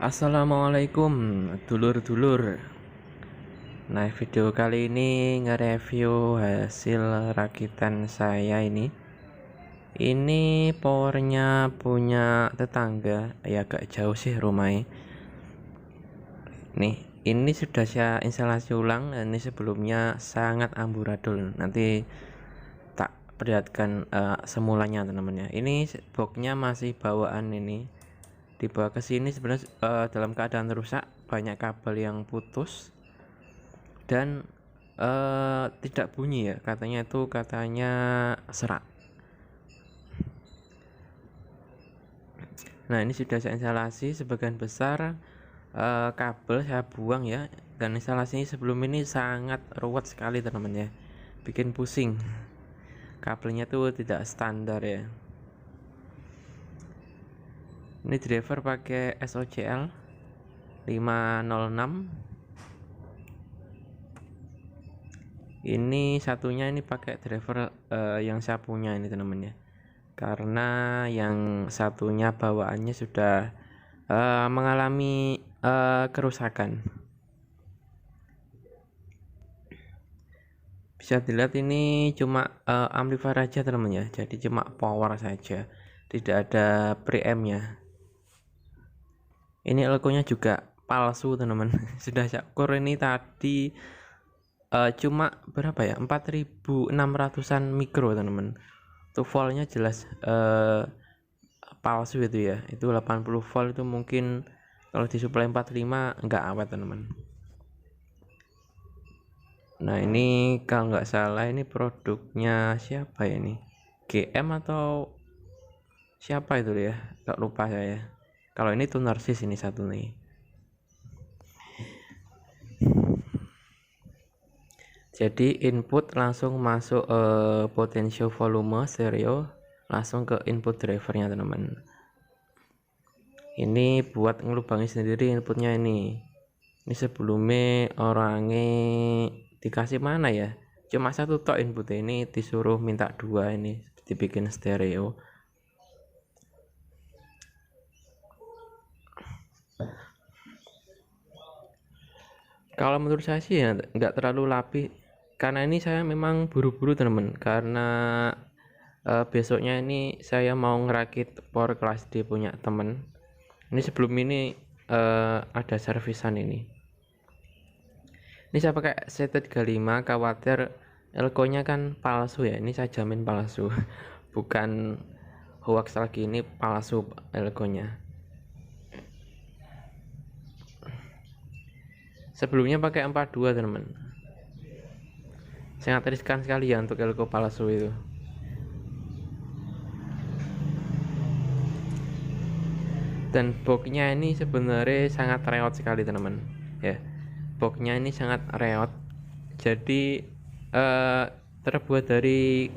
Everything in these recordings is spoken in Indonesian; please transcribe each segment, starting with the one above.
Assalamualaikum dulur-dulur. Nah, video kali ini nge-review hasil rakitan saya ini. Ini powernya punya tetangga, ya agak jauh sih rumahnya. Nih, ini sudah saya instalasi ulang. Ini sebelumnya sangat amburadul. Nanti tak perlihatkan semulanya teman-teman ya. Ini boxnya masih bawaan ini. Dibawa ke sini sebenarnya dalam keadaan rusak, banyak kabel yang putus dan tidak bunyi ya, katanya serak. Nah, ini sudah saya instalasi sebagian besar, kabel saya buang ya, dan instalasinya sebelum ini sangat ruwet sekali teman-teman ya, bikin pusing. Kabelnya tuh tidak standar ya. Ini driver pakai SOCL 506. Ini satunya ini pakai driver yang saya punya ini teman-teman ya. Karena yang satunya bawaannya sudah mengalami kerusakan. Bisa dilihat ini cuma amplifier aja teman-teman ya. Jadi cuma power saja, tidak ada preamp-nya. Ini elko-nya juga palsu teman-teman. Sudah saya ukur ini tadi cuma berapa ya, 4600-an mikro teman-teman. Tuh voltnya jelas palsu itu ya. Itu 80 volt itu mungkin kalau disuplai 45 enggak awet teman-teman. Nah, ini kalau nggak salah ini produknya siapa ya ini, GM atau siapa itu ya, nggak lupa saya. Kalau ini tuh Narsis ini satu nih. Jadi input langsung masuk potential volume stereo, langsung ke input drivernya teman-teman. Ini buat ngelubangi sendiri inputnya ini. Ini sebelumnya orangnya dikasih mana ya, cuma satu tok inputnya, ini disuruh minta dua, ini dibikin stereo. Kalau menurut saya sih ya nggak terlalu lapih, karena ini saya memang buru-buru teman-teman, karena besoknya ini saya mau ngerakit power kelas D punya temen. Ini sebelum ini ada servisan ini. Ini saya pakai CT35, khawatir elko-nya kan palsu ya. Ini saya jamin palsu. Bukan hoax lagi, ini palsu elko-nya. Sebelumnya pakai 42 teman-teman. Sangat riskan sekali ya untuk elko palsu itu. Dan boxnya ini sebenarnya sangat reot sekali teman-teman ya. Boxnya ini sangat reot, jadi terbuat dari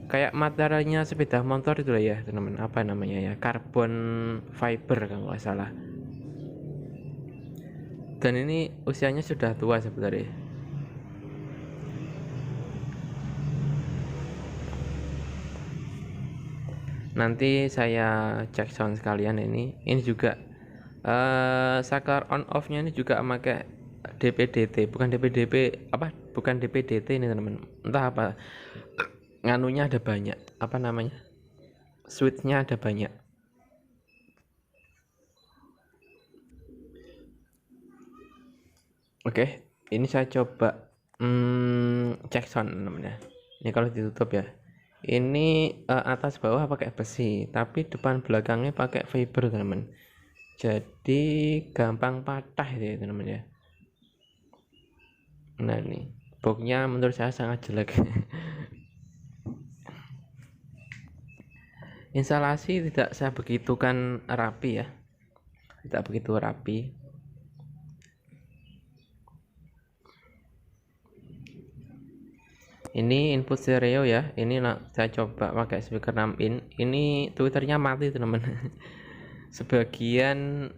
kayak materialnya sepeda motor itu lah ya teman-teman, apa namanya ya, karbon fiber kalau nggak salah. Dan ini usianya sudah tua sebenarnya. Nanti saya cek sound sekalian. Ini juga saklar on off nya ini juga pakai DPDT, bukan DPDP, bukan DPDT ini teman-teman, entah apa, nganunya ada banyak, apa namanya, switchnya ada banyak. Oke, ini saya coba cek sound namanya. Ini kalau ditutup ya, ini atas bawah pakai besi, tapi depan belakangnya pakai fiber teman-teman, jadi gampang patah ya teman-teman ya. Nah, ini boxnya menurut saya sangat jelek. Instalasi tidak saya begitukan rapi ya, tidak begitu rapi. Ini input stereo ya. Ini saya coba pakai speaker 6 in. Ini twitternya mati teman-teman. Sebagian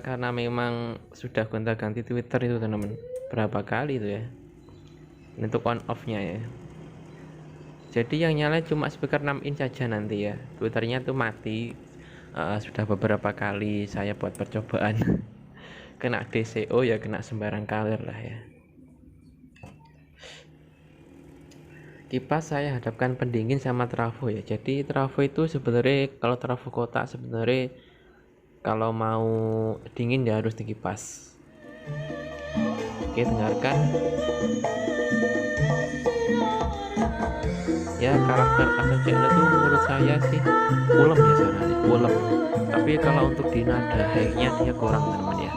karena memang sudah gonta-ganti Twitter itu teman-teman, berapa kali itu ya. Ini untuk on off nya ya. Jadi yang nyala cuma speaker 6 in saja nanti ya. Twitternya tuh mati. sudah beberapa kali saya buat percobaan. Kena DCO ya kena sembarang kalir lah ya. Kipas saya hadapkan pendingin sama trafo ya. Jadi trafo itu sebenarnya kalau trafo kotak sebenarnya kalau mau dingin ya harus dikipas. Oke, dengarkan. Ya, karakter ACCL itu menurut saya sih ulem ya suaranya, ulem. Tapi kalau untuk di nada high-nya dia kurang teman ya.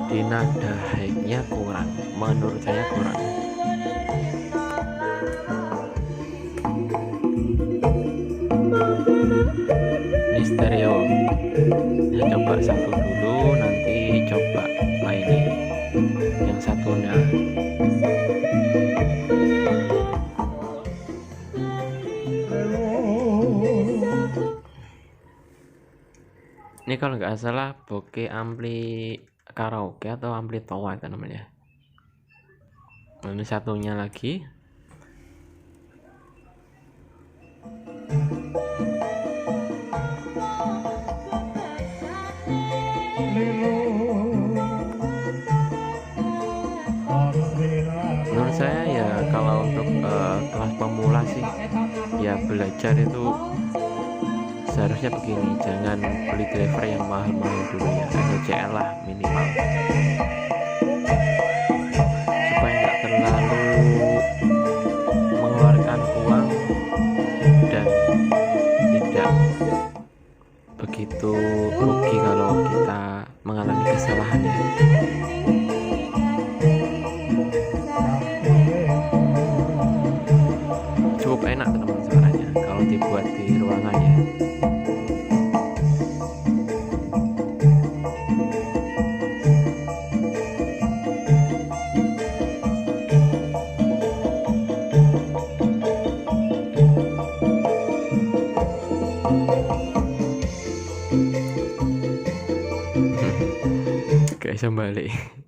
Di nada high-nya kurang, menurut saya kurang. Ini stereo. Ya, coba satu dulu, nanti coba lainnya. Yang satunya. Ini kalau nggak salah bokeh ampli karaoke atau ampli toa itu namanya. Ini satunya lagi. Menurut saya ya kalau untuk kelas pemula sih ya belajar itu seharusnya begini, jangan beli driver yang mahal-mahal dulu ya, ACCL lah minimal, supaya nggak terlalu mengeluarkan uang dan tidak begitu rugi kalau kita mengalami kesalahan ya. Cukup enak teman suaranya kalau dibuat di ruangan ya. Guys, balik.